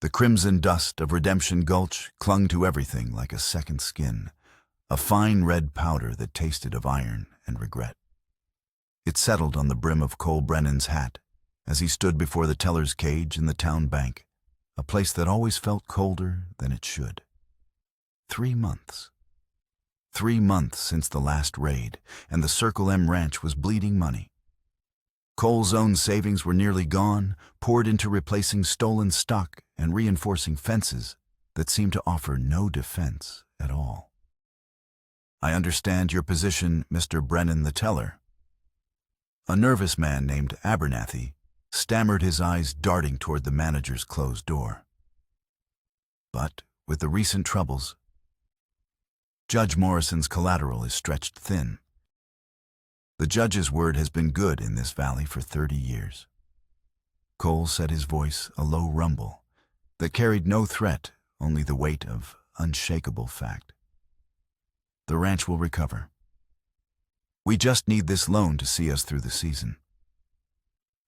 The crimson dust of Redemption Gulch clung to everything like a second skin, a fine red powder that tasted of iron and regret. It settled on the brim of Cole Brennan's hat as he stood before the teller's cage in the town bank, a place that always felt colder than it should. 3 months. 3 months since the last raid, and the Circle M ranch was bleeding money. Cole's own savings were nearly gone, poured into replacing stolen stock and reinforcing fences that seemed to offer no defense at all. "I understand your position, Mr. Brennan the teller." A nervous man named Abernathy stammered, his eyes darting toward the manager's closed door. "But with the recent troubles, Judge Morrison's collateral is stretched thin. The judge's word has been good in this valley for 30 years. Cole set his voice a low rumble that carried no threat, only the weight of unshakable fact. "The ranch will recover. We just need this loan to see us through the season."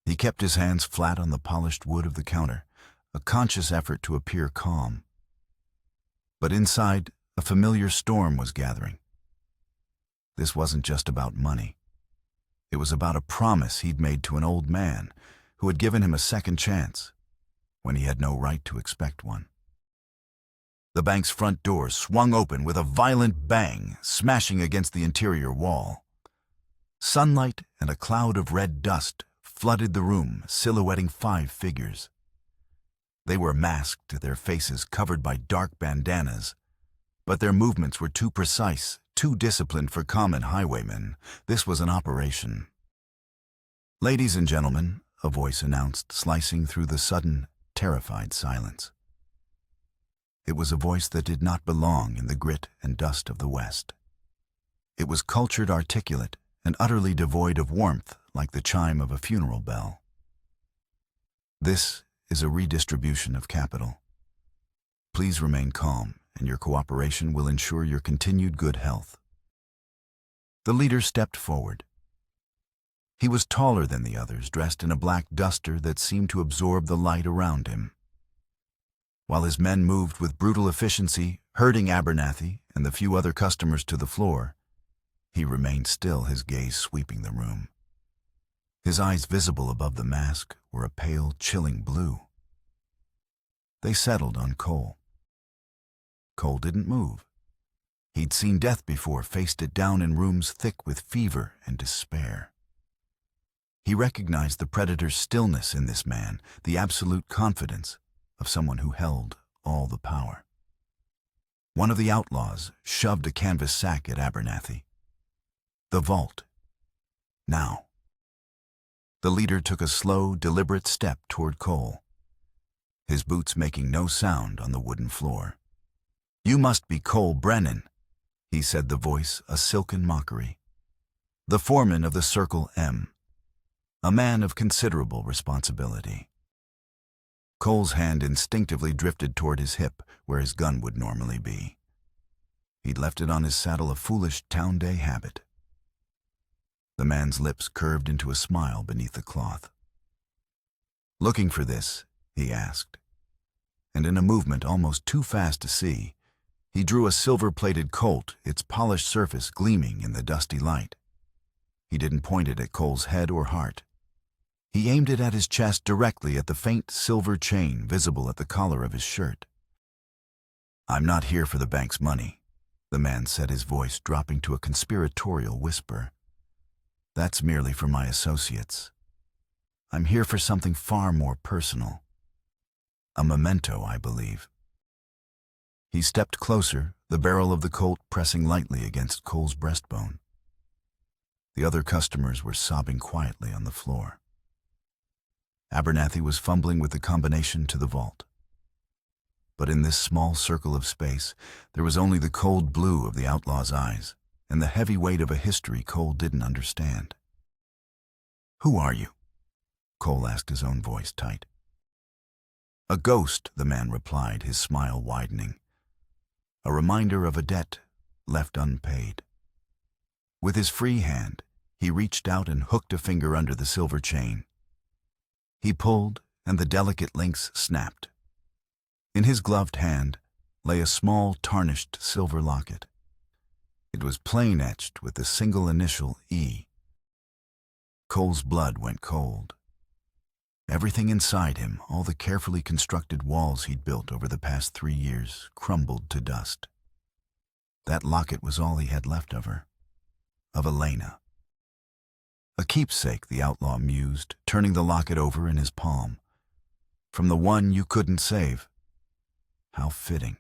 He kept his hands flat on the polished wood of the counter, a conscious effort to appear calm. But inside, a familiar storm was gathering. This wasn't just about money. It was about a promise he'd made to an old man who had given him a second chance when he had no right to expect one. The bank's front door swung open with a violent bang, smashing against the interior wall. Sunlight and a cloud of red dust flooded the room, silhouetting 5 figures. They were masked, their faces covered by dark bandanas, but their movements were too precise, too disciplined for common highwaymen. This was an operation. "Ladies and gentlemen," a voice announced, slicing through the sudden, terrified silence. It was a voice that did not belong in the grit and dust of the West. It was cultured, articulate, and utterly devoid of warmth, like the chime of a funeral bell. "This is a redistribution of capital. Please remain calm, and your cooperation will ensure your continued good health." The leader stepped forward. He was taller than the others, dressed in a black duster that seemed to absorb the light around him. While his men moved with brutal efficiency, herding Abernathy and the few other customers to the floor, he remained still, his gaze sweeping the room. His eyes, visible above the mask, were a pale, chilling blue. They settled on Cole. Cole didn't move. He'd seen death before, faced it down in rooms thick with fever and despair. He recognized the predator's stillness in this man, the absolute confidence of someone who held all the power. One of the outlaws shoved a canvas sack at Abernathy. "The vault. Now." The leader took a slow, deliberate step toward Cole, his boots making no sound on the wooden floor. "You must be Cole Brennan," he said, the voice a silken mockery. "The foreman of the Circle M, a man of considerable responsibility." Cole's hand instinctively drifted toward his hip, where his gun would normally be. He'd left it on his saddle, a foolish town day habit. The man's lips curved into a smile beneath the cloth. "Looking for this?" he asked. And in a movement almost too fast to see, he drew a silver-plated Colt, its polished surface gleaming in the dusty light. He didn't point it at Cole's head or heart. He aimed it at his chest, directly at the faint silver chain visible at the collar of his shirt. "I'm not here for the bank's money," the man said, his voice dropping to a conspiratorial whisper. "That's merely for my associates. I'm here for something far more personal. A memento, I believe." He stepped closer, the barrel of the Colt pressing lightly against Cole's breastbone. The other customers were sobbing quietly on the floor. Abernathy was fumbling with the combination to the vault. But in this small circle of space, there was only the cold blue of the outlaw's eyes and the heavy weight of a history Cole didn't understand. "Who are you?" Cole asked, his own voice tight. "A ghost," the man replied, his smile widening. "A reminder of a debt left unpaid." With his free hand, he reached out and hooked a finger under the silver chain. He pulled, and the delicate links snapped. In his gloved hand lay a small, tarnished silver locket. It was plain etched with the single initial E. Cole's blood went cold. Everything inside him, all the carefully constructed walls he'd built over the past 3 years, crumbled to dust. That locket was all he had left of her, of Elena. A keepsake, the outlaw mused, turning the locket over in his palm. From the one you couldn't save. How fitting.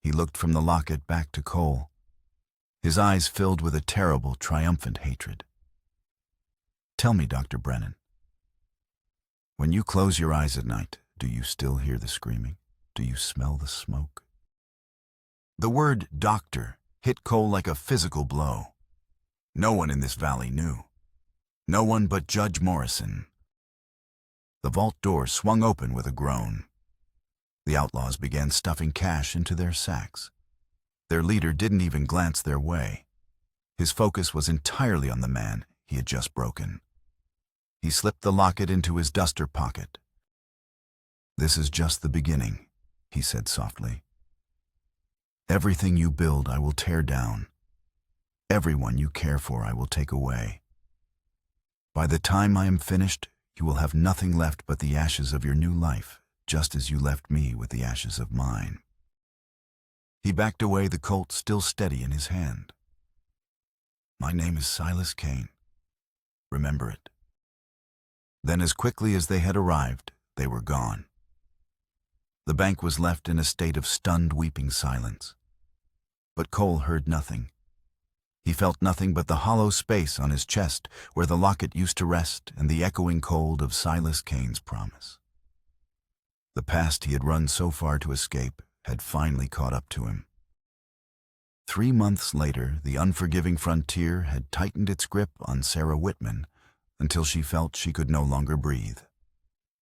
He looked from the locket back to Cole, his eyes filled with a terrible, triumphant hatred. Tell me, Dr. Brennan, when you close your eyes at night, do you still hear the screaming? Do you smell the smoke? The word doctor hit Cole like a physical blow. No one in this valley knew. No one but Judge Morrison. The vault door swung open with a groan. The outlaws began stuffing cash into their sacks. Their leader didn't even glance their way. His focus was entirely on the man he had just broken. He slipped the locket into his duster pocket. "This is just the beginning," he said softly. "Everything you build I will tear down. Everyone you care for I will take away. By the time I am finished, you will have nothing left but the ashes of your new life, just as you left me with the ashes of mine." He backed away, the Colt still steady in his hand. "My name is Silas Kane. Remember it." Then, as quickly as they had arrived, they were gone. The bank was left in a state of stunned, weeping silence. But Cole heard nothing. He felt nothing but the hollow space on his chest where the locket used to rest and the echoing cold of Silas Kane's promise. The past he had run so far to escape had finally caught up to him. 3 months later, the unforgiving frontier had tightened its grip on Sarah Whitman until she felt she could no longer breathe.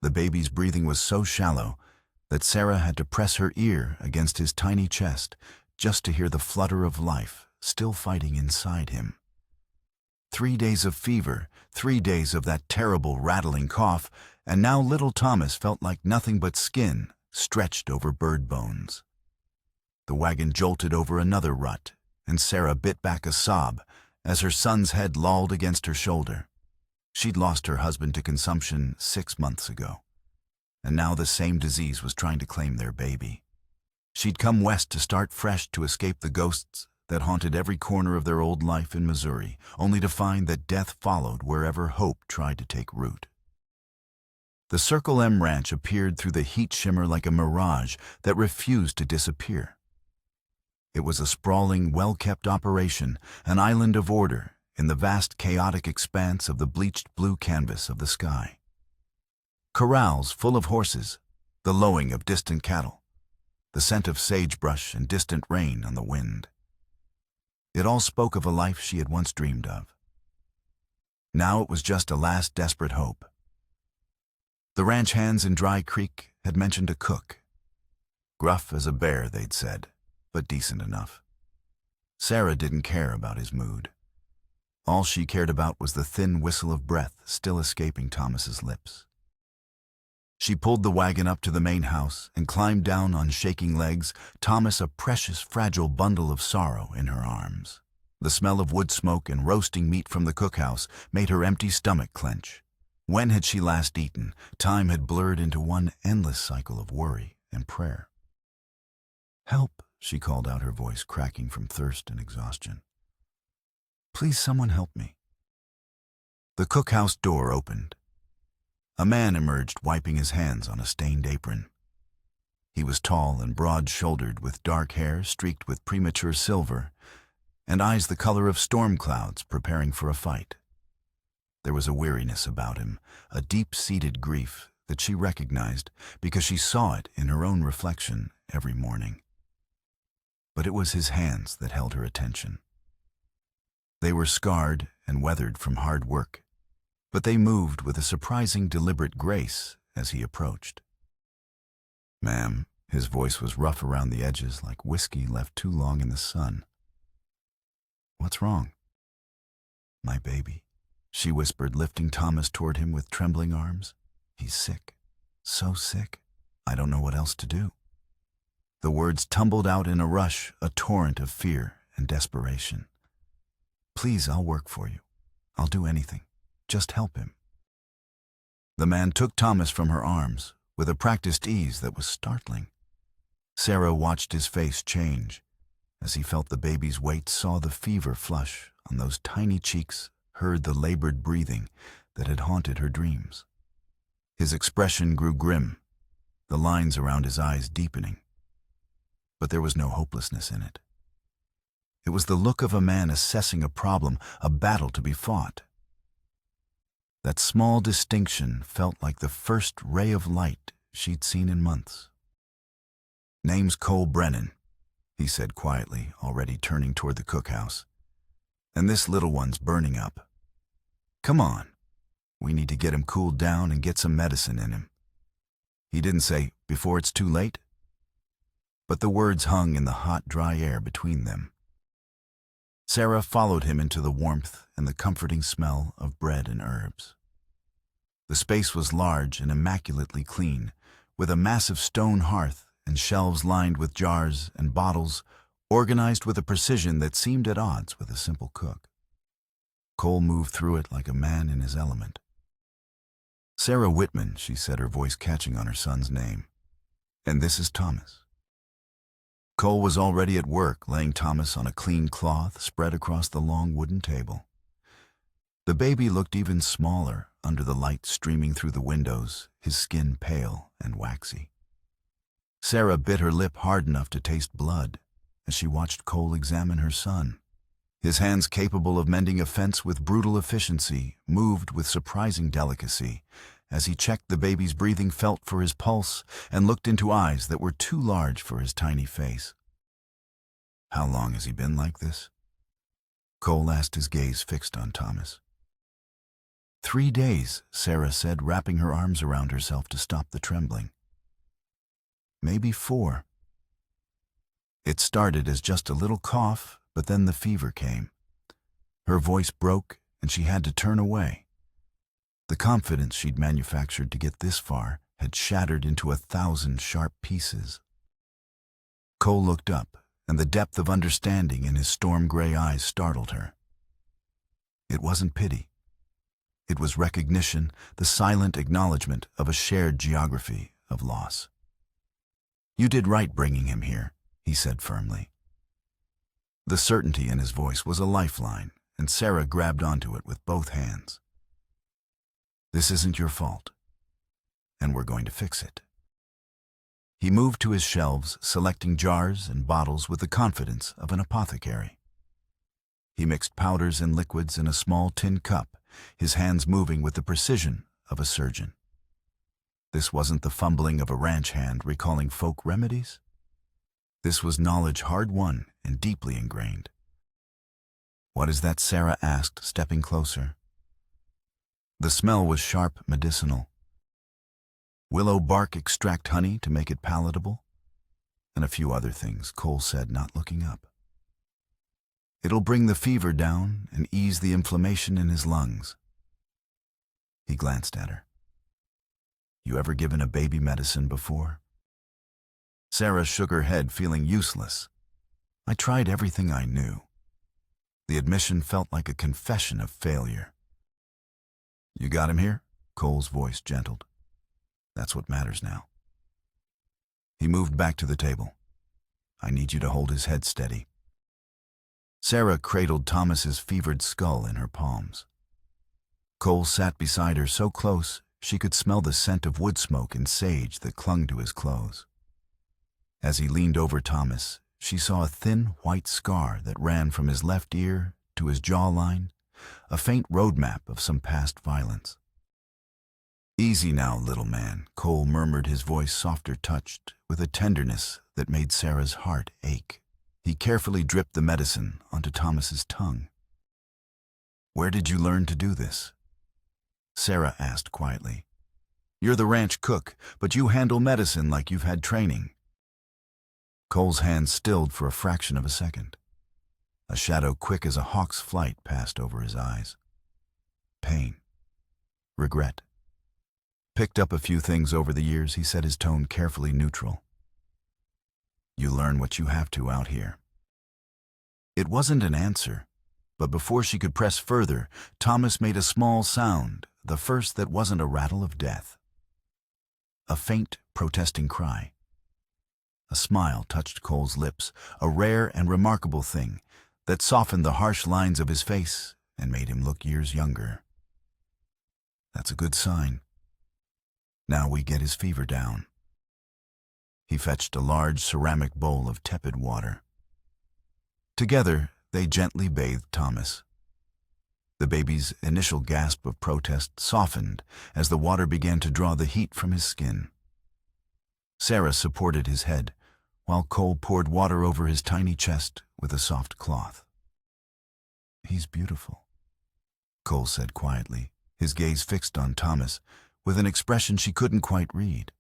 The baby's breathing was so shallow that Sarah had to press her ear against his tiny chest just to hear the flutter of life still fighting inside him. 3 days of fever, 3 days of that terrible rattling cough, and now little Thomas felt like nothing but skin stretched over bird bones. The wagon jolted over another rut, and Sarah bit back a sob as her son's head lolled against her shoulder. She'd lost her husband to consumption 6 months ago, and now the same disease was trying to claim their baby. She'd come west to start fresh, to escape the ghosts that haunted every corner of their old life in Missouri, only to find that death followed wherever hope tried to take root. The Circle M Ranch appeared through the heat shimmer like a mirage that refused to disappear. It was a sprawling, well-kept operation, an island of order in the vast, chaotic expanse of the bleached blue canvas of the sky. Corrals full of horses, the lowing of distant cattle, the scent of sagebrush and distant rain on the wind. It all spoke of a life she had once dreamed of. Now it was just a last desperate hope. The ranch hands in Dry Creek had mentioned a cook. Gruff as a bear, they'd said, but decent enough. Sarah didn't care about his mood. All she cared about was the thin whistle of breath still escaping Thomas's lips. She pulled the wagon up to the main house and climbed down on shaking legs, Thomas a precious, fragile bundle of sorrow in her arms. The smell of wood smoke and roasting meat from the cookhouse made her empty stomach clench. When had she last eaten? Time had blurred into one endless cycle of worry and prayer. "Help," she called out, her voice cracking from thirst and exhaustion. "Please, someone help me." The cookhouse door opened. A man emerged, wiping his hands on a stained apron. He was tall and broad-shouldered, with dark hair streaked with premature silver, and eyes the color of storm clouds preparing for a fight. There was a weariness about him, a deep-seated grief that she recognized because she saw it in her own reflection every morning. But it was his hands that held her attention. They were scarred and weathered from hard work, but they moved with a surprising deliberate grace as he approached. "Ma'am," his voice was rough around the edges like whiskey left too long in the sun. "What's wrong?" "My baby," she whispered, lifting Thomas toward him with trembling arms. "He's sick, so sick. I don't know what else to do." The words tumbled out in a rush, a torrent of fear and desperation. "Please, I'll work for you. I'll do anything. Just help him." The man took Thomas from her arms with a practiced ease that was startling. Sarah watched his face change as he felt the baby's weight, saw the fever flush on those tiny cheeks, heard the labored breathing that had haunted her dreams. His expression grew grim, the lines around his eyes deepening. But there was no hopelessness in it. It was the look of a man assessing a problem, a battle to be fought. That small distinction felt like the first ray of light she'd seen in months. "Name's Cole Brennan," he said quietly, already turning toward the cookhouse. "And this little one's burning up. Come on. We need to get him cooled down and get some medicine in him." He didn't say, "before it's too late," but the words hung in the hot, dry air between them. Sarah followed him into the warmth and the comforting smell of bread and herbs. The space was large and immaculately clean, with a massive stone hearth and shelves lined with jars and bottles, organized with a precision that seemed at odds with a simple cook. Cole moved through it like a man in his element. "Sarah Whitman," she said, her voice catching on her son's name. "And this is Thomas." Cole was already at work, laying Thomas on a clean cloth spread across the long wooden table. The baby looked even smaller under the light streaming through the windows, his skin pale and waxy. Sarah bit her lip hard enough to taste blood as she watched Cole examine her son. His hands, capable of mending a fence with brutal efficiency, moved with surprising delicacy as he checked the baby's breathing, felt for his pulse, and looked into eyes that were too large for his tiny face. "How long has he been like this?" Cole asked, his gaze fixed on Thomas. 3 days, Sarah said, wrapping her arms around herself to stop the trembling. "Maybe 4. It started as just a little cough, but then the fever came. Her voice broke, and she had to turn away. The confidence she'd manufactured to get this far had shattered into 1,000 sharp pieces." Cole looked up, and the depth of understanding in his storm-gray eyes startled her. It wasn't pity. It was recognition, the silent acknowledgement of a shared geography of loss. "You did right bringing him here," he said firmly. The certainty in his voice was a lifeline, and Sarah grabbed onto it with both hands. "This isn't your fault, and we're going to fix it." He moved to his shelves, selecting jars and bottles with the confidence of an apothecary. He mixed powders and liquids in a small tin cup, his hands moving with the precision of a surgeon. This wasn't the fumbling of a ranch hand recalling folk remedies. This was knowledge hard-won and deeply ingrained. "What is that?" Sarah asked, stepping closer. The smell was sharp, medicinal. "Willow bark extract honey to make it palatable, and a few other things," Cole said, not looking up. "It'll bring the fever down and ease the inflammation in his lungs." He glanced at her. "You ever given a baby medicine before?" Sarah shook her head, feeling useless. "I tried everything I knew." The admission felt like a confession of failure. "You got him here?" Cole's voice gentled. "That's what matters now." He moved back to the table. "I need you to hold his head steady." Sarah cradled Thomas's fevered skull in her palms. Cole sat beside her so close she could smell the scent of wood smoke and sage that clung to his clothes. As he leaned over Thomas, she saw a thin white scar that ran from his left ear to his jawline, a faint roadmap of some past violence. "Easy now, little man," Cole murmured, his voice softer touched with a tenderness that made Sarah's heart ache. He carefully dripped the medicine onto Thomas's tongue. "Where did you learn to do this?" Sarah asked quietly. "You're the ranch cook, but you handle medicine like you've had training." Cole's hands stilled for a fraction of a second. A shadow quick as a hawk's flight passed over his eyes. Pain. Regret. picked up a few things over the years," he said, his tone carefully neutral. "You learn what you have to out here." It wasn't an answer, but before she could press further, Thomas made a small sound, the first that wasn't a rattle of death. A faint, protesting cry. A smile touched Cole's lips, a rare and remarkable thing that softened the harsh lines of his face and made him look years younger. "That's a good sign. Now we get his fever down." He fetched a large ceramic bowl of tepid water. Together, they gently bathed Thomas. The baby's initial gasp of protest softened as the water began to draw the heat from his skin. Sarah supported his head, while Cole poured water over his tiny chest with a soft cloth. "He's beautiful," Cole said quietly, his gaze fixed on Thomas, with an expression she couldn't quite read.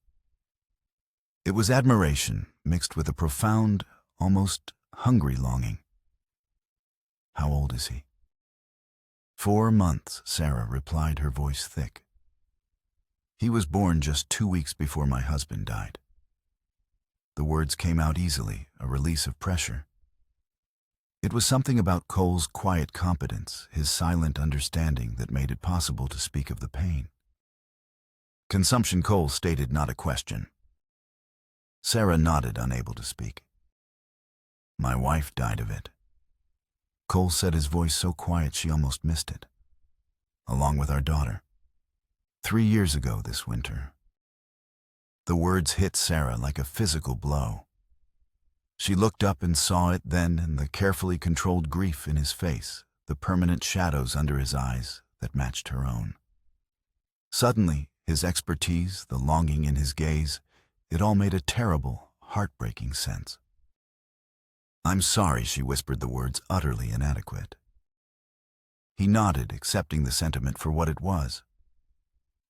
It was admiration mixed with a profound, almost hungry longing. "How old is he?" "4 months," Sarah replied, her voice thick. "He was born just 2 weeks before my husband died." The words came out easily, a release of pressure. It was something about Cole's quiet competence, his silent understanding, that made it possible to speak of the pain. "Consumption," Cole stated, not a question. Sarah nodded, unable to speak. "My wife died of it," Cole said, his voice so quiet she almost missed it. "Along with our daughter. 3 years ago this winter." The words hit Sarah like a physical blow. She looked up and saw it then in the carefully controlled grief in his face, the permanent shadows under his eyes that matched her own. Suddenly, his expertise, the longing in his gaze, it all made a terrible, heartbreaking sense. "I'm sorry," she whispered, the words utterly inadequate. He nodded, accepting the sentiment for what it was.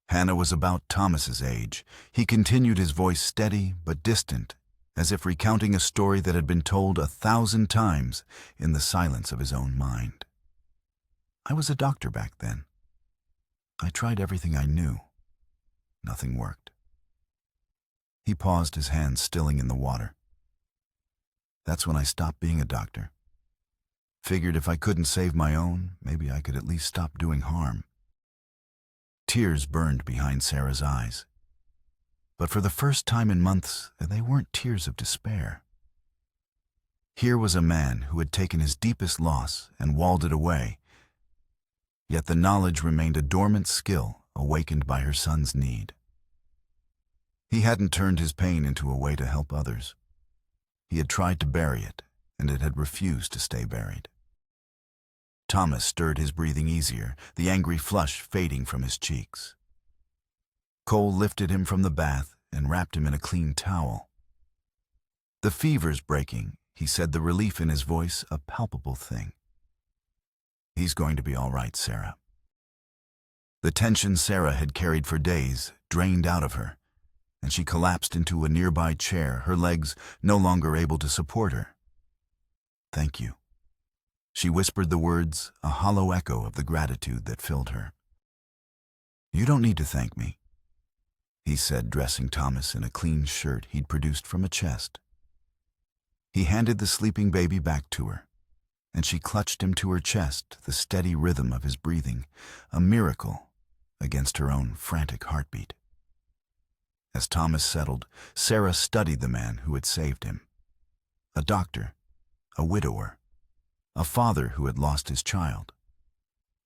Hannah was about Thomas's age. He continued, his voice steady but distant, as if recounting a story that had been told 1,000 times in the silence of his own mind. "I was a doctor back then. I tried everything I knew. Nothing worked." He paused, his hands stilling in the water. "That's when I stopped being a doctor. Figured if I couldn't save my own, maybe I could at least stop doing harm." Tears burned behind Sarah's eyes. But for the first time in months, they weren't tears of despair. Here was a man who had taken his deepest loss and walled it away, yet the knowledge remained a dormant skill awakened by her son's need. He hadn't turned his pain into a way to help others. He had tried to bury it, and it had refused to stay buried. Thomas stirred, his breathing easier, the angry flush fading from his cheeks. Cole lifted him from the bath and wrapped him in a clean towel. "The fever's breaking," he said, the relief in his voice a palpable thing. "He's going to be all right, Sarah." The tension Sarah had carried for days drained out of her, and she collapsed into a nearby chair, her legs no longer able to support her. "Thank you." She whispered the words, a hollow echo of the gratitude that filled her. "You don't need to thank me," he said, dressing Thomas in a clean shirt he'd produced from a chest. He handed the sleeping baby back to her, and she clutched him to her chest, the steady rhythm of his breathing, a miracle against her own frantic heartbeat. As Thomas settled, Sarah studied the man who had saved him. A doctor, a widower, a father who had lost his child,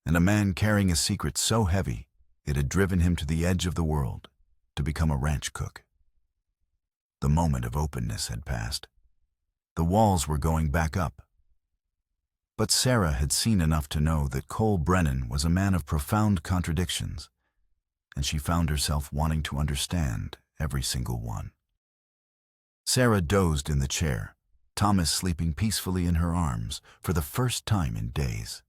and a man carrying a secret so heavy it had driven him to the edge of the world to become a ranch cook. The moment of openness had passed. The walls were going back up. But Sarah had seen enough to know that Cole Brennan was a man of profound contradictions, and she found herself wanting to understand every single one. Sarah dozed in the chair, Thomas sleeping peacefully in her arms for the first time in days.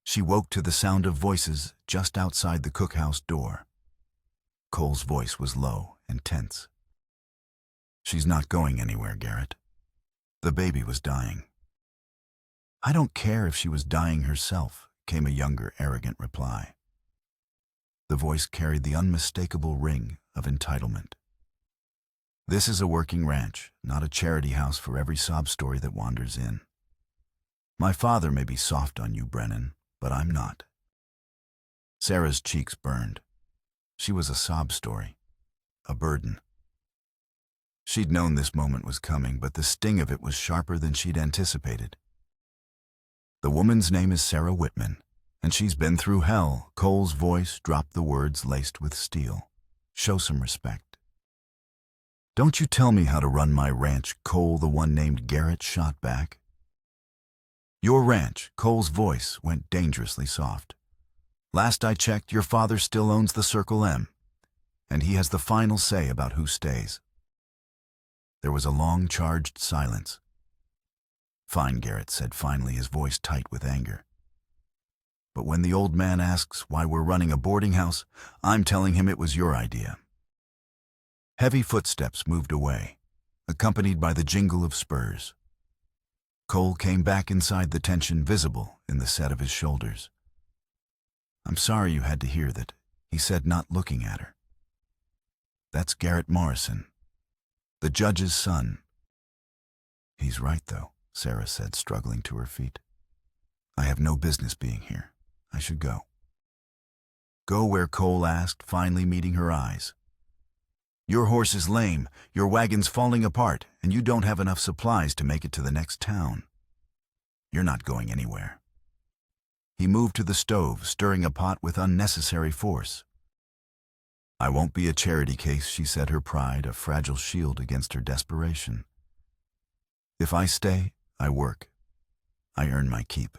She woke to the sound of voices just outside the cookhouse door. Cole's voice was low and tense. "She's not going anywhere, Garrett. The baby was dying." "I don't care if she was dying herself," came a younger, arrogant reply. The voice carried the unmistakable ring of entitlement. This is a working ranch, not a charity house for every sob story that wanders in. My father may be soft on you, Brennan, but I'm not. Sarah's cheeks burned. She was a sob story, a burden. She'd known this moment was coming, but the sting of it was sharper than she'd anticipated. The woman's name is Sarah Whitman, and she's been through hell. Cole's voice dropped the words laced with steel. Show some respect. Don't you tell me how to run my ranch, Cole, the one named Garrett shot back. Your ranch, Cole's voice went dangerously soft. Last I checked, your father still owns the Circle M, and he has the final say about who stays. There was a long, charged silence. Fine, Garrett said finally, his voice tight with anger. But when the old man asks why we're running a boarding house, I'm telling him it was your idea. Heavy footsteps moved away, accompanied by the jingle of spurs. Cole came back inside, the tension visible in the set of his shoulders. I'm sorry you had to hear that, he said, not looking at her. That's Garrett Morrison, the judge's son. He's right, though, Sarah said, struggling to her feet. I have no business being here. I should go. Go where? Cole asked, finally meeting her eyes. Your horse is lame, your wagon's falling apart, and you don't have enough supplies to make it to the next town. You're not going anywhere. He moved to the stove, stirring a pot with unnecessary force. I won't be a charity case, she said, her pride a fragile shield against her desperation. If I stay, I work. I earn my keep.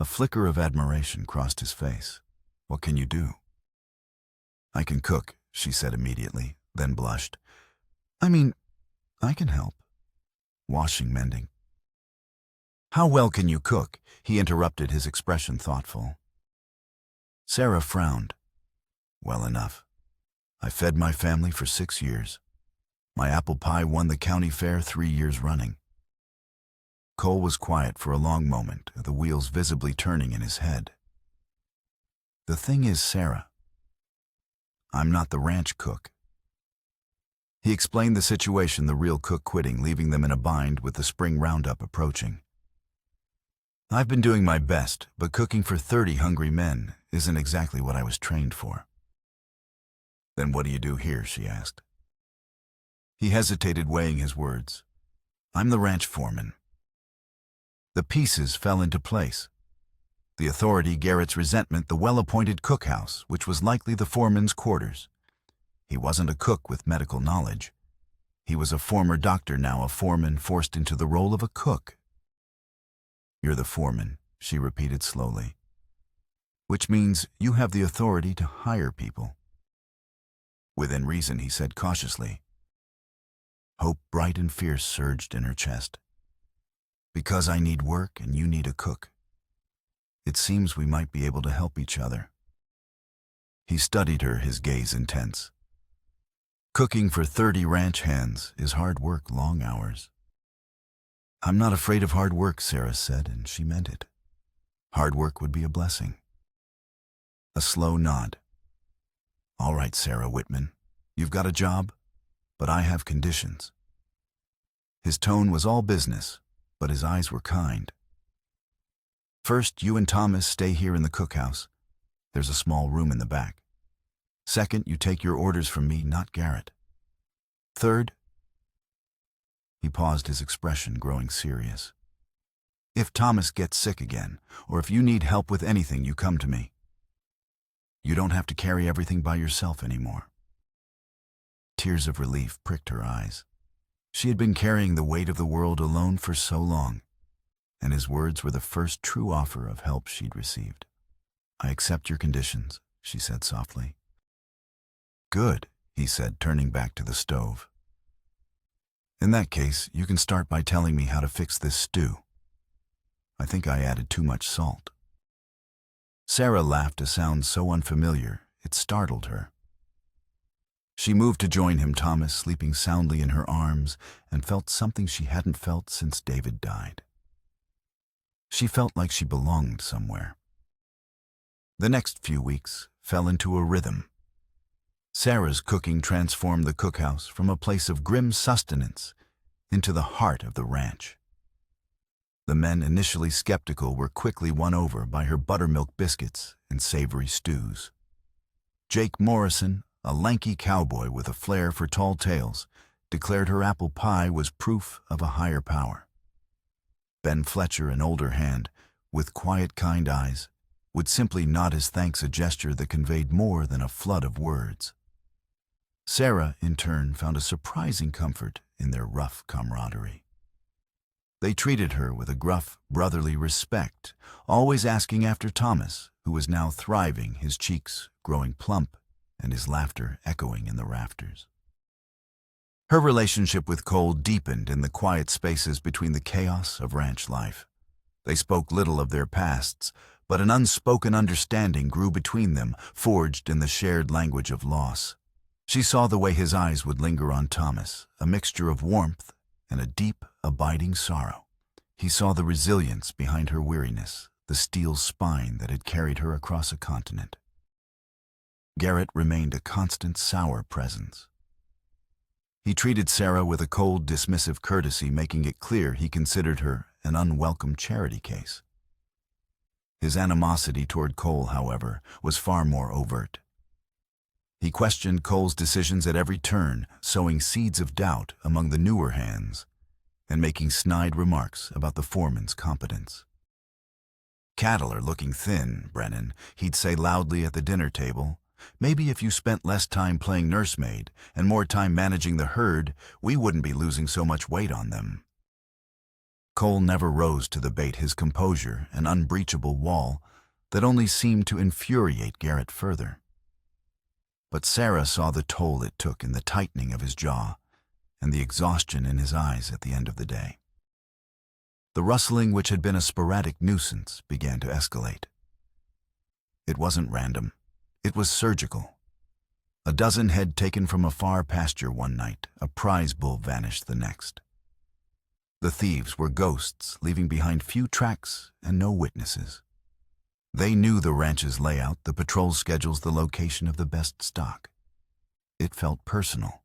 A flicker of admiration crossed his face. What can you do? I can cook, she said immediately, then blushed. I mean, I can help. Washing, mending. How well can you cook? He interrupted, his expression thoughtful. Sarah frowned. Well enough. I fed my family for 6 years. My apple pie won the county fair 3 years running. Cole was quiet for a long moment, the wheels visibly turning in his head. The thing is, Sarah, I'm not the ranch cook. He explained the situation, the real cook quitting, leaving them in a bind with the spring roundup approaching. I've been doing my best, but cooking for 30 hungry men isn't exactly what I was trained for. Then what do you do here? She asked. He hesitated, weighing his words. I'm the ranch foreman. The pieces fell into place. The authority, Garrett's resentment, the well-appointed cookhouse, which was likely the foreman's quarters. He wasn't a cook with medical knowledge. He was a former doctor, now a foreman forced into the role of a cook. You're the foreman, she repeated slowly. Which means you have the authority to hire people. Within reason, he said cautiously. Hope, bright and fierce, surged in her chest. Because I need work and you need a cook. It seems we might be able to help each other. He studied her, his gaze intense. Cooking for 30 ranch hands is hard work, long hours. I'm not afraid of hard work, Sarah said, and she meant it. Hard work would be a blessing. A slow nod. All right, Sarah Whitman, you've got a job, but I have conditions. His tone was all business, but his eyes were kind. First, you and Thomas stay here in the cookhouse. There's a small room in the back. Second, you take your orders from me, not Garrett. Third, he paused, his expression growing serious. If Thomas gets sick again, or if you need help with anything, you come to me. You don't have to carry everything by yourself anymore. Tears of relief pricked her eyes. She had been carrying the weight of the world alone for so long, and his words were the first true offer of help she'd received. I accept your conditions, she said softly. Good, he said, turning back to the stove. In that case, you can start by telling me how to fix this stew. I think I added too much salt. Sarah laughed, a sound so unfamiliar it startled her. She moved to join him, Thomas sleeping soundly in her arms, and felt something she hadn't felt since David died. She felt like she belonged somewhere. The next few weeks fell into a rhythm. Sarah's cooking transformed the cookhouse from a place of grim sustenance into the heart of the ranch. The men, initially skeptical, were quickly won over by her buttermilk biscuits and savory stews. Jake Morrison, a lanky cowboy with a flair for tall tales, declared her apple pie was proof of a higher power. Ben Fletcher, an older hand, with quiet, kind eyes, would simply nod his thanks, a gesture that conveyed more than a flood of words. Sarah, in turn, found a surprising comfort in their rough camaraderie. They treated her with a gruff, brotherly respect, always asking after Thomas, who was now thriving, his cheeks growing plump and his laughter echoing in the rafters. Her relationship with Cole deepened in the quiet spaces between the chaos of ranch life. They spoke little of their pasts, but an unspoken understanding grew between them, forged in the shared language of loss. She saw the way his eyes would linger on Thomas, a mixture of warmth and a deep, abiding sorrow. He saw the resilience behind her weariness, the steel spine that had carried her across a continent. Garrett remained a constant, sour presence. He treated Sarah with a cold, dismissive courtesy, making it clear he considered her an unwelcome charity case. His animosity toward Cole, however, was far more overt. He questioned Cole's decisions at every turn, sowing seeds of doubt among the newer hands, and making snide remarks about the foreman's competence. "Cattle are looking thin, Brennan," he'd say loudly at the dinner table. "Maybe if you spent less time playing nursemaid and more time managing the herd, we wouldn't be losing so much weight on them." Cole never rose to the bait, his composure an unbreachable wall that only seemed to infuriate Garrett further. But Sarah saw the toll it took in the tightening of his jaw and the exhaustion in his eyes at the end of the day. The rustling, which had been a sporadic nuisance, began to escalate. It wasn't random. It was surgical. A dozen head taken from a far pasture one night, a prize bull vanished the next. The thieves were ghosts, leaving behind few tracks and no witnesses. They knew the ranch's layout, the patrol schedules, the location of the best stock. It felt personal.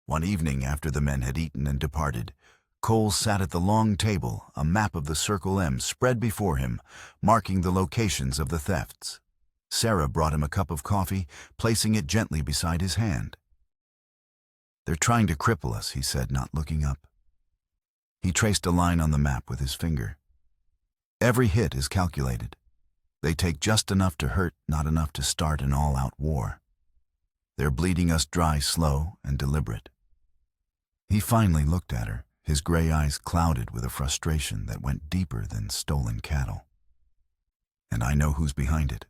One evening, after the men had eaten and departed, Cole sat at the long table, a map of the Circle M spread before him, marking the locations of the thefts. Sarah brought him a cup of coffee, placing it gently beside his hand. "They're trying to cripple us," he said, not looking up. He traced a line on the map with his finger. "Every hit is calculated. They take just enough to hurt, not enough to start an all-out war. They're bleeding us dry, slow and deliberate." He finally looked at her, his gray eyes clouded with a frustration that went deeper than stolen cattle. "And I know who's behind it."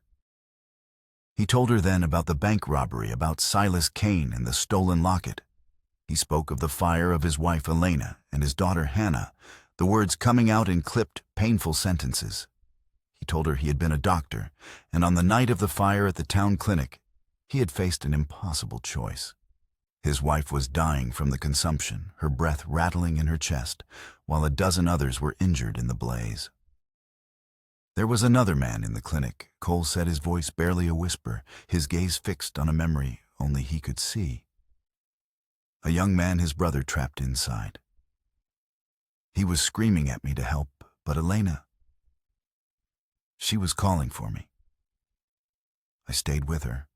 He told her then about the bank robbery, about Silas Kane and the stolen locket. He spoke of the fire of his wife Elena and his daughter Hannah, the words coming out in clipped, painful sentences. He told her he had been a doctor, and on the night of the fire at the town clinic, he had faced an impossible choice. His wife was dying from the consumption, her breath rattling in her chest, while a dozen others were injured in the blaze. There was another man in the clinic, Cole said, his voice barely a whisper, his gaze fixed on a memory only he could see. A young man, his brother, trapped inside. He was screaming at me to help, but Elena, she was calling for me. I stayed with her.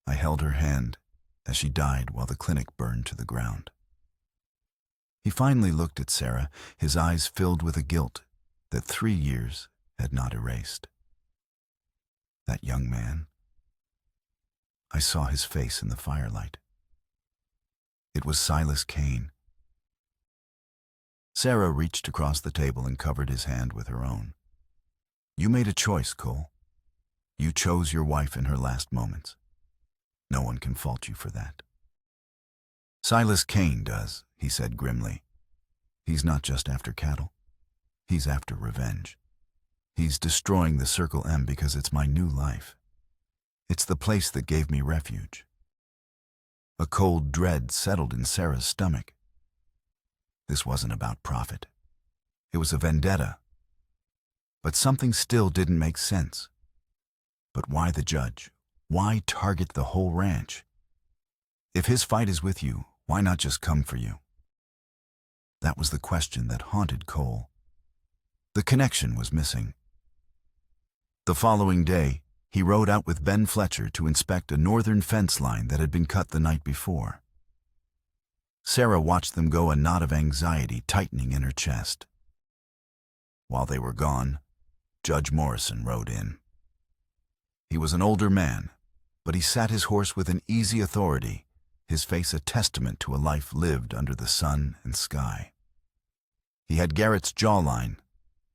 I held her hand as she died while the clinic burned to the ground. He finally looked at Sarah, his eyes filled with a guilt that 3 years had not erased. That young man, I saw his face in the firelight. It was Silas Kane. Sarah reached across the table and covered his hand with her own. "You made a choice, Cole. You chose your wife in her last moments. No one can fault you for that." "Silas Kane does," he said grimly. "He's not just after cattle. He's after revenge. He's destroying the Circle M because it's my new life. It's the place that gave me refuge." A cold dread settled in Sarah's stomach. This wasn't about profit. It was a vendetta. But something still didn't make sense. But why the judge? Why target the whole ranch? If his fight is with you, why not just come for you? That was the question that haunted Cole. The connection was missing. The following day, he rode out with Ben Fletcher to inspect a northern fence line that had been cut the night before. Sarah watched them go, a knot of anxiety tightening in her chest. While they were gone, Judge Morrison rode in. He was an older man, but he sat his horse with an easy authority, his face a testament to a life lived under the sun and sky. He had Garrett's jawline,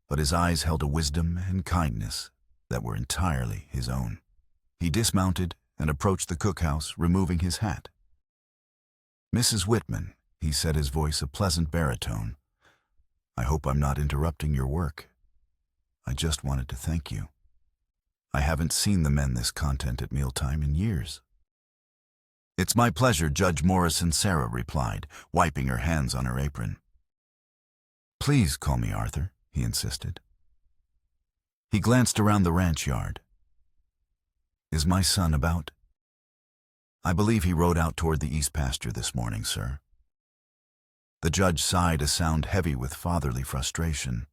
but his eyes held a wisdom and kindness that were entirely his own. He dismounted and approached the cookhouse, removing his hat. "Mrs. Whitman," he said, his voice a pleasant baritone, "I hope I'm not interrupting your work. I just wanted to thank you. I haven't seen the men this content at mealtime in years." "It's my pleasure, Judge Morrison," Sarah replied, wiping her hands on her apron. "Please call me Arthur," he insisted. He glanced around the ranch yard. "Is my son about?" "I believe he rode out toward the east pasture this morning, sir." The judge sighed, a sound heavy with fatherly frustration.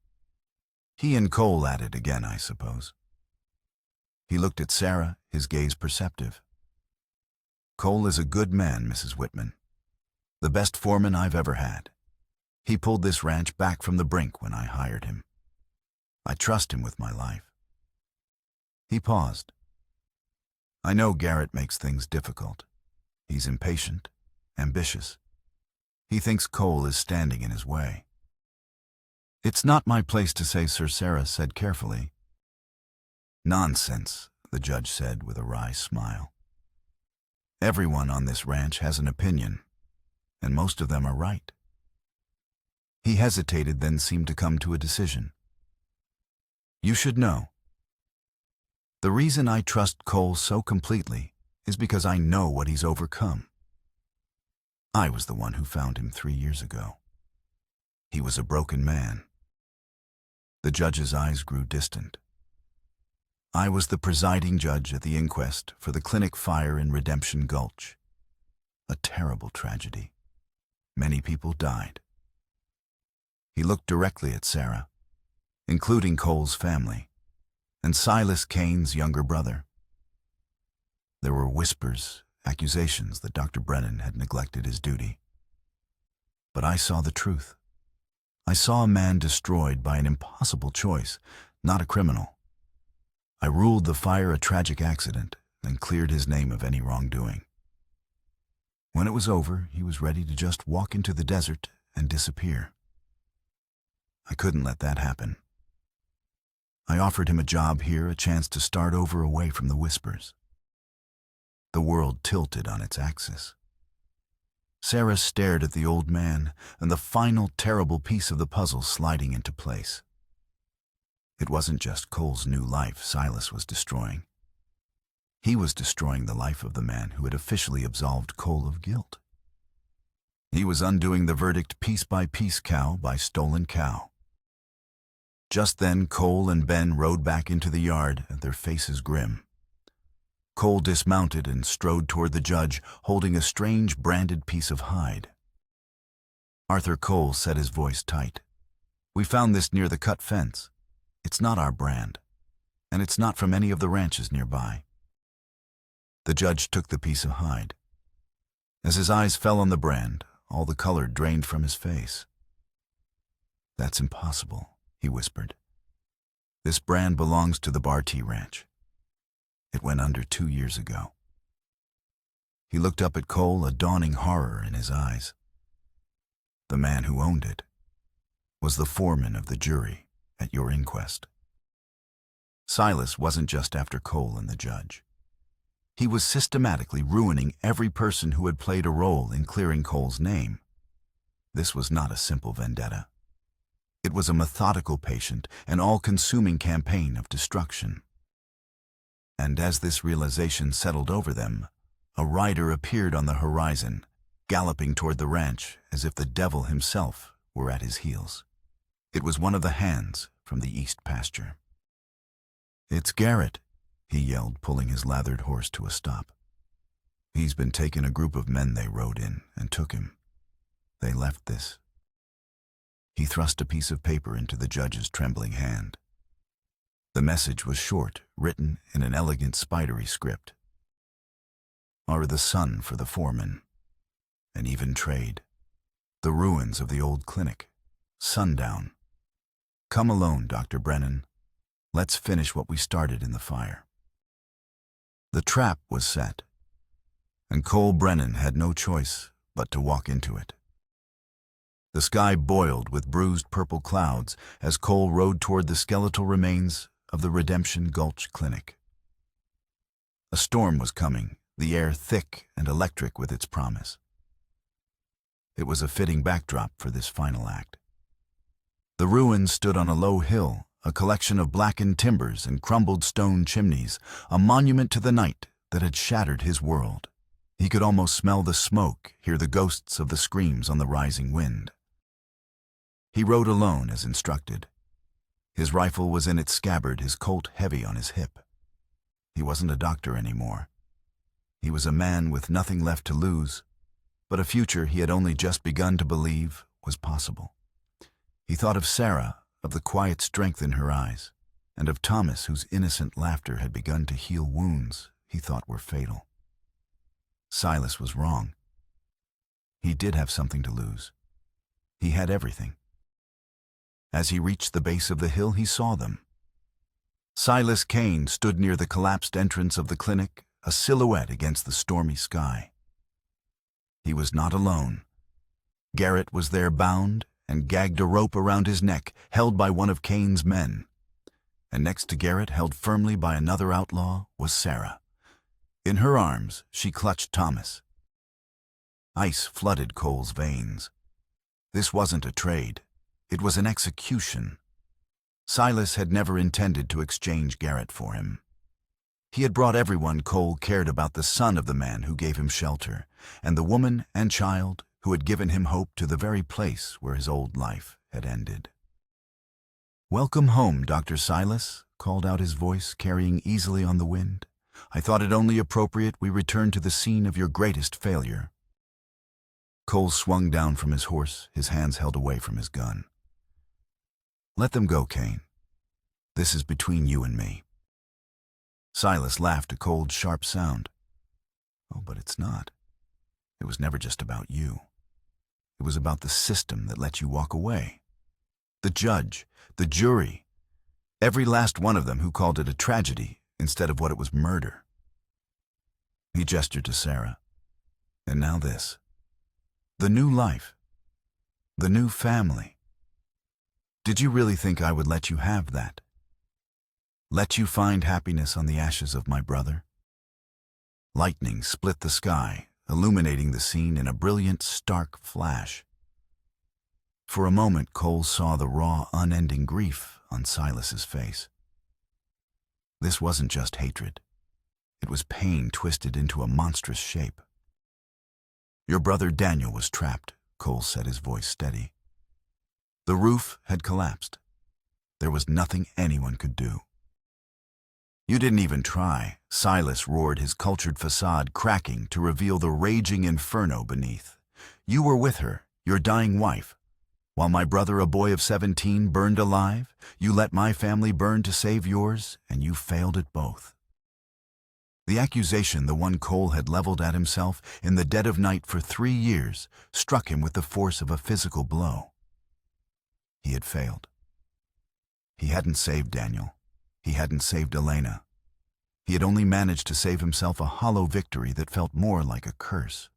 "He and Cole at it again, I suppose." He looked at Sarah, his gaze perceptive. "Cole is a good man, Mrs. Whitman. The best foreman I've ever had. He pulled this ranch back from the brink when I hired him. I trust him with my life." He paused. "I know Garrett makes things difficult. He's impatient, ambitious. He thinks Cole is standing in his way." "It's not my place to say, sir," Sarah said carefully. "Nonsense," the judge said with a wry smile. "Everyone on this ranch has an opinion, and most of them are right." He hesitated, then seemed to come to a decision. "You should know. The reason I trust Cole so completely is because I know what he's overcome. I was the one who found him 3 years ago. He was a broken man." The judge's eyes grew distant. "I was the presiding judge at the inquest for the clinic fire in Redemption Gulch. A terrible tragedy. Many people died." He looked directly at Sarah, including Cole's family, and Silas Kane's younger brother. There were whispers, accusations that Dr. Brennan had neglected his duty. But I saw the truth. I saw a man destroyed by an impossible choice, not a criminal. I ruled the fire a tragic accident and cleared his name of any wrongdoing. When it was over, he was ready to just walk into the desert and disappear. I couldn't let that happen. I offered him a job here, a chance to start over away from the whispers. The world tilted on its axis. Sarah stared at the old man and the final terrible piece of the puzzle sliding into place. It wasn't just Cole's new life Silas was destroying. He was destroying the life of the man who had officially absolved Cole of guilt. He was undoing the verdict piece by piece, cow by stolen cow. Just then, Cole and Ben rode back into the yard, their faces grim. Cole dismounted and strode toward the judge, holding a strange branded piece of hide. Arthur Cole set his voice tight. "We found this near the cut fence. It's not our brand, and it's not from any of the ranches nearby." The judge took the piece of hide. As his eyes fell on the brand, all the color drained from his face. "That's impossible," he whispered. "This brand belongs to the Barty Ranch. It went under 2 years ago." He looked up at Cole, a dawning horror in his eyes. The man who owned it was the foreman of the jury at your inquest. Silas wasn't just after Cole and the judge. He was systematically ruining every person who had played a role in clearing Cole's name. This was not a simple vendetta. It was a methodical, patient, and all-consuming campaign of destruction. And as this realization settled over them, a rider appeared on the horizon, galloping toward the ranch as if the devil himself were at his heels. It was one of the hands from the east pasture. "It's Garrett," he yelled, pulling his lathered horse to a stop. He's been taking a group of men they rode in and took him. They left this. He thrust a piece of paper into the judge's trembling hand. The message was short, written in an elegant spidery script. Are the sun for the foreman. An even trade. The ruins of the old clinic. Sundown. Come alone, Dr. Brennan. Let's finish what we started in the fire. The trap was set, and Cole Brennan had no choice but to walk into it. The sky boiled with bruised purple clouds as Cole rode toward the skeletal remains of the Redemption Gulch Clinic. A storm was coming, the air thick and electric with its promise. It was a fitting backdrop for this final act. The ruins stood on a low hill, a collection of blackened timbers and crumbled stone chimneys, a monument to the night that had shattered his world. He could almost smell the smoke, hear the ghosts of the screams on the rising wind. He rode alone as instructed. His rifle was in its scabbard, his Colt heavy on his hip. He wasn't a doctor anymore. He was a man with nothing left to lose, but a future he had only just begun to believe was possible. He thought of Sarah, of the quiet strength in her eyes, and of Thomas, whose innocent laughter had begun to heal wounds he thought were fatal. Silas was wrong. He did have something to lose. He had everything. As he reached the base of the hill, he saw them. Silas Kane stood near the collapsed entrance of the clinic, a silhouette against the stormy sky. He was not alone. Garrett was there, bound and gagged a rope around his neck, held by one of Kane's men. And next to Garrett, held firmly by another outlaw, was Sarah. In her arms, she clutched Thomas. Ice flooded Cole's veins. This wasn't a trade. It was an execution. Silas had never intended to exchange Garrett for him. He had brought everyone Cole cared about, the son of the man who gave him shelter, and the woman and child who had given him hope, to the very place where his old life had ended. "Welcome home, Dr. Silas," called out his voice, carrying easily on the wind. "I thought it only appropriate we return to the scene of your greatest failure." Cole swung down from his horse, his hands held away from his gun. "Let them go, Kane. This is between you and me." Silas laughed, a cold, sharp sound. "Oh, but it's not. It was never just about you. It was about the system that let you walk away. The judge, the jury, every last one of them who called it a tragedy instead of what it was, murder." He gestured to Sarah. "And now this. The new life. The new family. Did you really think I would let you have that? Let you find happiness on the ashes of my brother?" Lightning split the sky, illuminating the scene in a brilliant, stark flash. For a moment, Cole saw the raw, unending grief on Silas's face. This wasn't just hatred. It was pain twisted into a monstrous shape. "Your brother Daniel was trapped," Cole said, his voice steady. "The roof had collapsed. There was nothing anyone could do." "You didn't even try," Silas roared, his cultured facade cracking to reveal the raging inferno beneath. "You were with her, your dying wife. While my brother, a boy of 17, burned alive, you let my family burn to save yours, and you failed at both." The accusation, the one Cole had leveled at himself in the dead of night for 3 years, struck him with the force of a physical blow. He had failed. He hadn't saved Daniel. He hadn't saved Elena. He had only managed to save himself a hollow victory that felt more like a curse.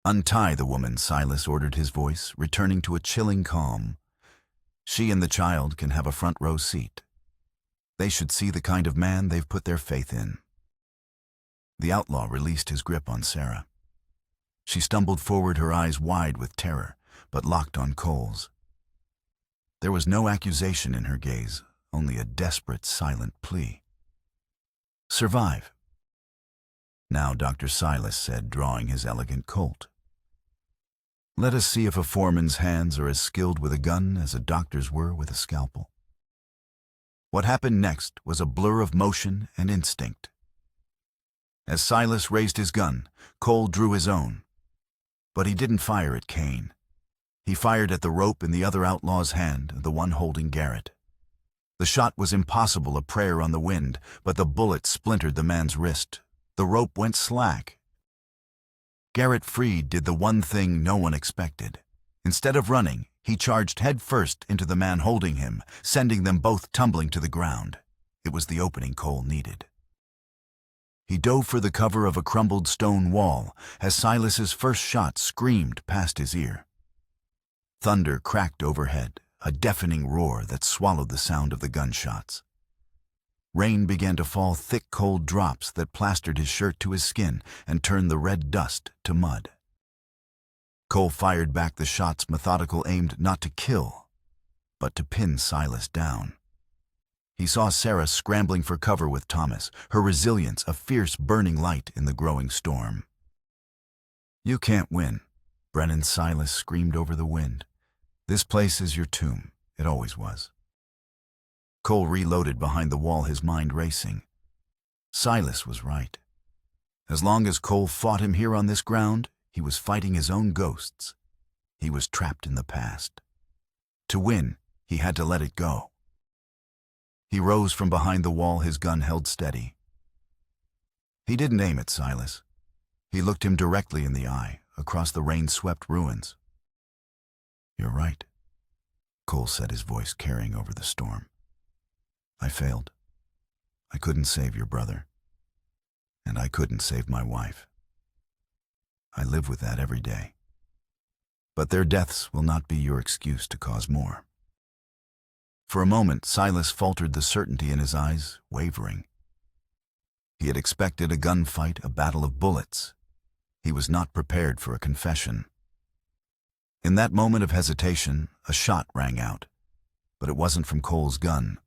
"Untie the woman," Silas ordered, his voice returning to a chilling calm. "She and the child can have a front row seat. They should see the kind of man they've put their faith in." The outlaw released his grip on Sarah. She stumbled forward, her eyes wide with terror, but locked on Cole's. There was no accusation in her gaze, only a desperate, silent plea. "Survive." "Now," Dr. Silas said, drawing his elegant Colt. "Let us see if a foreman's hands are as skilled with a gun as a doctor's were with a scalpel." What happened next was a blur of motion and instinct. As Silas raised his gun, Cole drew his own. But he didn't fire at Cain. He fired at the rope in the other outlaw's hand, the one holding Garrett. The shot was impossible, a prayer on the wind, but the bullet splintered the man's wrist. The rope went slack. Garrett Freed did the one thing no one expected. Instead of running, he charged headfirst into the man holding him, sending them both tumbling to the ground. It was the opening Cole needed. He dove for the cover of a crumbled stone wall as Silas's first shot screamed past his ear. Thunder cracked overhead, a deafening roar that swallowed the sound of the gunshots. Rain began to fall, thick, cold drops that plastered his shirt to his skin and turned the red dust to mud. Cole fired back the shots, methodical, aimed not to kill, but to pin Silas down. He saw Sarah scrambling for cover with Thomas, her resilience a fierce, burning light in the growing storm. "You can't win," Brennan Silas screamed over the wind. "This place is your tomb. It always was." Cole reloaded behind the wall, his mind racing. Silas was right. As long as Cole fought him here on this ground, he was fighting his own ghosts. He was trapped in the past. To win, he had to let it go. He rose from behind the wall, his gun held steady. He didn't aim at Silas. He looked him directly in the eye, across the rain-swept ruins. "You're right," Cole said, his voice carrying over the storm. "I failed. I couldn't save your brother. And I couldn't save my wife. I live with that every day. But their deaths will not be your excuse to cause more." For a moment, Silas faltered, the certainty in his eyes wavering. He had expected a gunfight, a battle of bullets. He was not prepared for a confession. In that moment of hesitation, a shot rang out, but it wasn't from Cole's gun.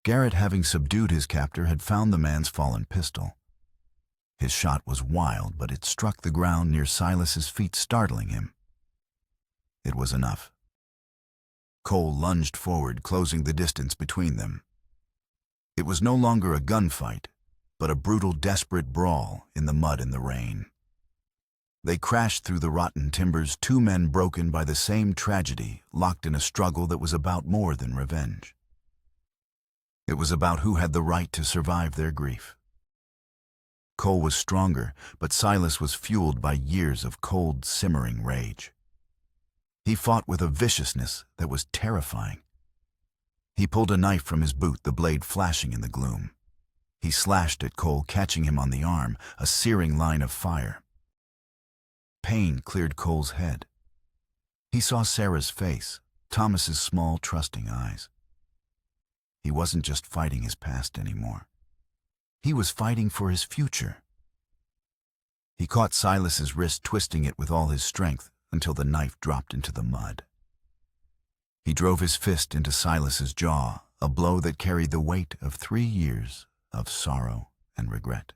Garrett, having subdued his captor, had found the man's fallen pistol. His shot was wild, but it struck the ground near Silas's feet, startling him. It was enough. Cole lunged forward, closing the distance between them. It was no longer a gunfight, but a brutal, desperate brawl in the mud and the rain. They crashed through the rotten timbers, two men broken by the same tragedy, locked in a struggle that was about more than revenge. It was about who had the right to survive their grief. Cole was stronger, but Silas was fueled by years of cold, simmering rage. He fought with a viciousness that was terrifying. He pulled a knife from his boot, the blade flashing in the gloom. He slashed at Cole, catching him on the arm, a searing line of fire. Pain cleared Cole's head. He saw Sarah's face, Thomas's small, trusting eyes. He wasn't just fighting his past anymore. He was fighting for his future. He caught Silas's wrist, twisting it with all his strength until the knife dropped into the mud. He drove his fist into Silas's jaw, a blow that carried the weight of 3 years of sorrow and regret.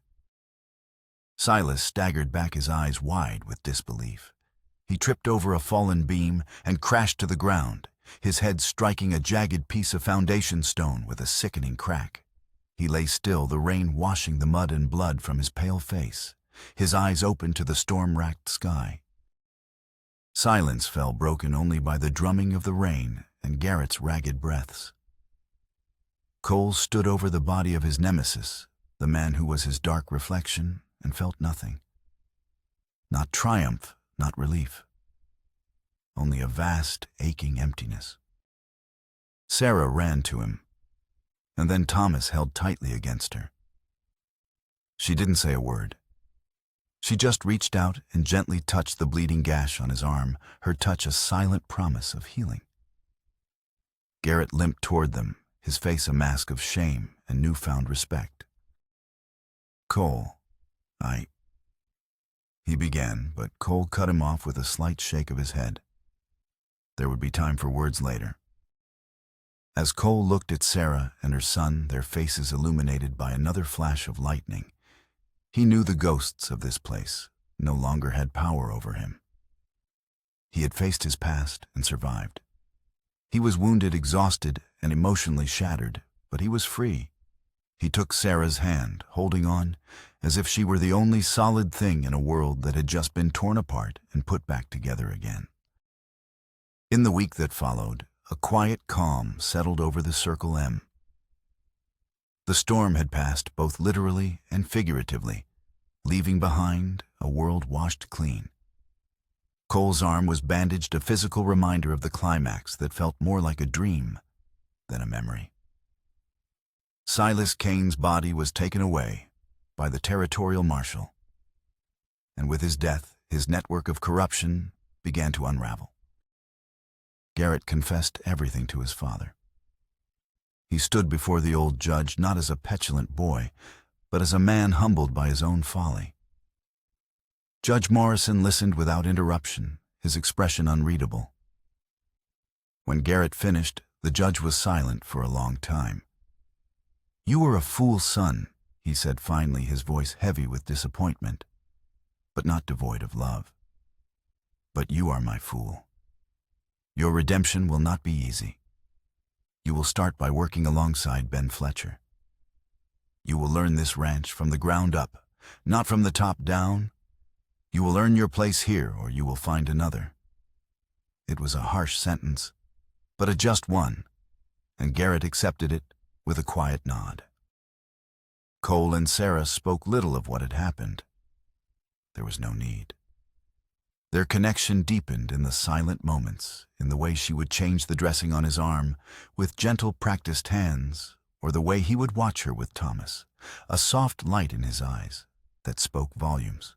Silas staggered back, his eyes wide with disbelief. He tripped over a fallen beam and crashed to the ground, his head striking a jagged piece of foundation stone with a sickening crack. He lay still, the rain washing the mud and blood from his pale face, his eyes open to the storm-racked sky. Silence fell, broken only by the drumming of the rain and Garrett's ragged breaths. Cole stood over the body of his nemesis, the man who was his dark reflection, and felt nothing. Not triumph, not relief. Only a vast, aching emptiness. Sarah ran to him, and then Thomas held tightly against her. She didn't say a word. She just reached out and gently touched the bleeding gash on his arm, her touch a silent promise of healing. Garrett limped toward them, his face a mask of shame and newfound respect. "Cole, he began, but Cole cut him off with a slight shake of his head. There would be time for words later. As Cole looked at Sarah and her son, their faces illuminated by another flash of lightning, he knew the ghosts of this place no longer had power over him. He had faced his past and survived. He was wounded, exhausted, and emotionally shattered, but he was free. He took Sarah's hand, holding on, as if she were the only solid thing in a world that had just been torn apart and put back together again. In the week that followed, a quiet calm settled over the Circle M. The storm had passed both literally and figuratively, leaving behind a world washed clean. Cole's arm was bandaged, a physical reminder of the climax that felt more like a dream than a memory. Silas Kane's body was taken away by the territorial marshal, and with his death, his network of corruption began to unravel. Garrett confessed everything to his father. He stood before the old judge not as a petulant boy, but as a man humbled by his own folly. Judge Morrison listened without interruption, his expression unreadable. When Garrett finished, the judge was silent for a long time. "You were a fool, son," he said finally, his voice heavy with disappointment, but not devoid of love. "But you are my fool. Your redemption will not be easy. You will start by working alongside Ben Fletcher. You will learn this ranch from the ground up, not from the top down. You will earn your place here, or you will find another." It was a harsh sentence, but a just one, and Garrett accepted it with a quiet nod. Cole and Sarah spoke little of what had happened. There was no need. Their connection deepened in the silent moments, in the way she would change the dressing on his arm with gentle, practiced hands, or the way he would watch her with Thomas, a soft light in his eyes that spoke volumes.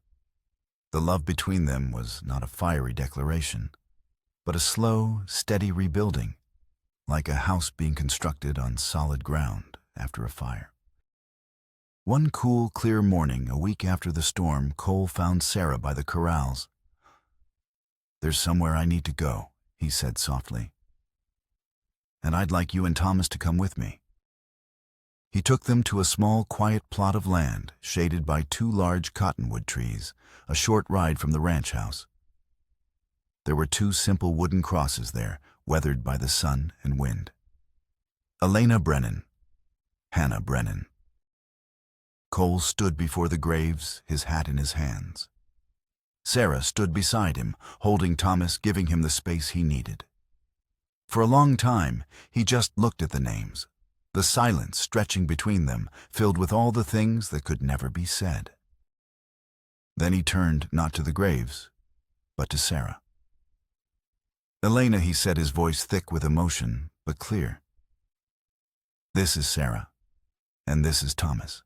The love between them was not a fiery declaration, but a slow, steady rebuilding, like a house being constructed on solid ground after a fire. One cool, clear morning, a week after the storm, Cole found Sarah by the corrals. "There's somewhere I need to go," he said softly, "and I'd like you and Thomas to come with me." He took them to a small, quiet plot of land, shaded by 2 large cottonwood trees, a short ride from the ranch house. There were 2 simple wooden crosses there, weathered by the sun and wind. Elena Brennan, Hannah Brennan. Cole stood before the graves, his hat in his hands. Sarah stood beside him, holding Thomas, giving him the space he needed. For a long time, he just looked at the names, the silence stretching between them, filled with all the things that could never be said. Then he turned not to the graves, but to Sarah. "Elena," he said, his voice thick with emotion, but clear. "This is Sarah, and this is Thomas."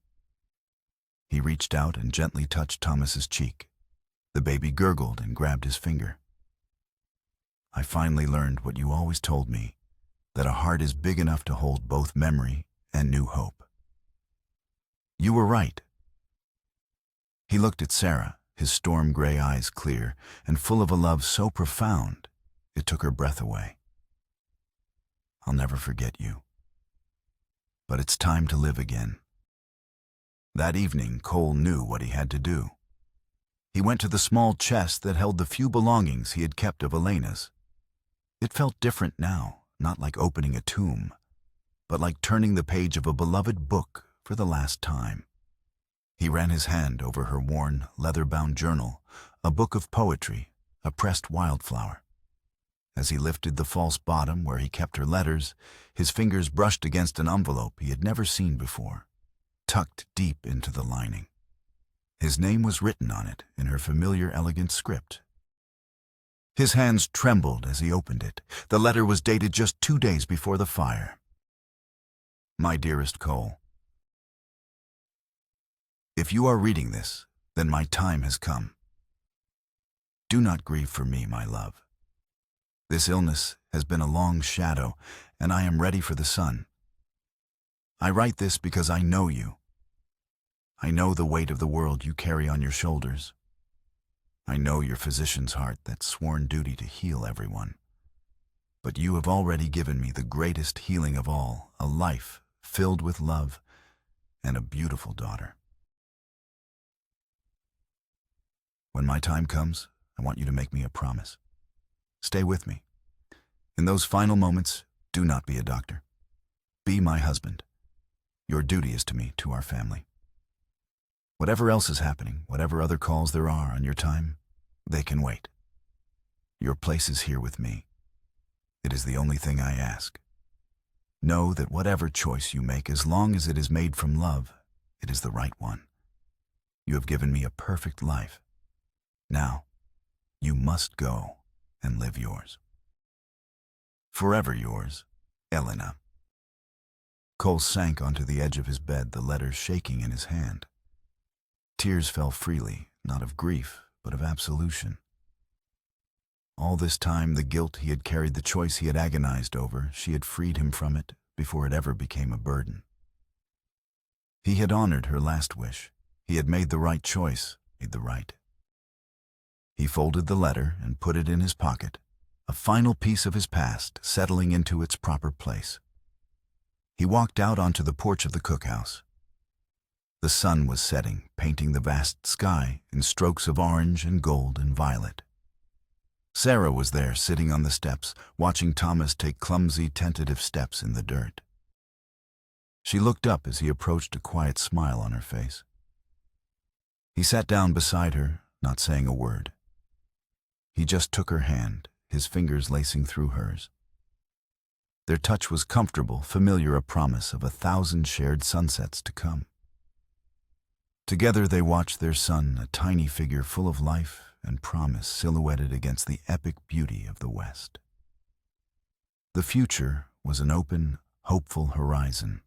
He reached out and gently touched Thomas's cheek. The baby gurgled and grabbed his finger. "I finally learned what you always told me, that a heart is big enough to hold both memory and new hope. You were right." He looked at Sarah, his storm-gray eyes clear and full of a love so profound it took her breath away. "I'll never forget you. But it's time to live again." That evening, Cole knew what he had to do. He went to the small chest that held the few belongings he had kept of Elena's. It felt different now, not like opening a tomb, but like turning the page of a beloved book for the last time. He ran his hand over her worn, leather-bound journal, a book of poetry, a pressed wildflower. As he lifted the false bottom where he kept her letters, his fingers brushed against an envelope he had never seen before, tucked deep into the lining. His name was written on it in her familiar, elegant script. His hands trembled as he opened it. The letter was dated just 2 days before the fire. "My dearest Cole, if you are reading this, then my time has come. Do not grieve for me, my love. This illness has been a long shadow, and I am ready for the sun. I write this because I know you. I know the weight of the world you carry on your shoulders. I know your physician's heart, that sworn duty to heal everyone. But you have already given me the greatest healing of all, a life filled with love and a beautiful daughter. When my time comes, I want you to make me a promise. Stay with me. In those final moments, do not be a doctor. Be my husband. Your duty is to me, to our family. Whatever else is happening, whatever other calls there are on your time, they can wait. Your place is here with me. It is the only thing I ask. Know that whatever choice you make, as long as it is made from love, it is the right one. You have given me a perfect life. Now, you must go and live yours. Forever yours, Elena. Cole sank onto the edge of his bed, the letter shaking in his hand. Tears fell freely, not of grief, but of absolution. All this time, the guilt he had carried, the choice he had agonized over, she had freed him from it before it ever became a burden. He had honored her last wish. He had made the right choice, made the right. He folded the letter and put it in his pocket, a final piece of his past settling into its proper place. He walked out onto the porch of the cookhouse. The sun was setting, painting the vast sky in strokes of orange and gold and violet. Sarah was there, sitting on the steps, watching Thomas take clumsy, tentative steps in the dirt. She looked up as he approached, a quiet smile on her face. He sat down beside her, not saying a word. He just took her hand, his fingers lacing through hers. Their touch was comfortable, familiar, a promise of 1,000 shared sunsets to come. Together they watched their son, a tiny figure full of life and promise, silhouetted against the epic beauty of the West. The future was an open, hopeful horizon.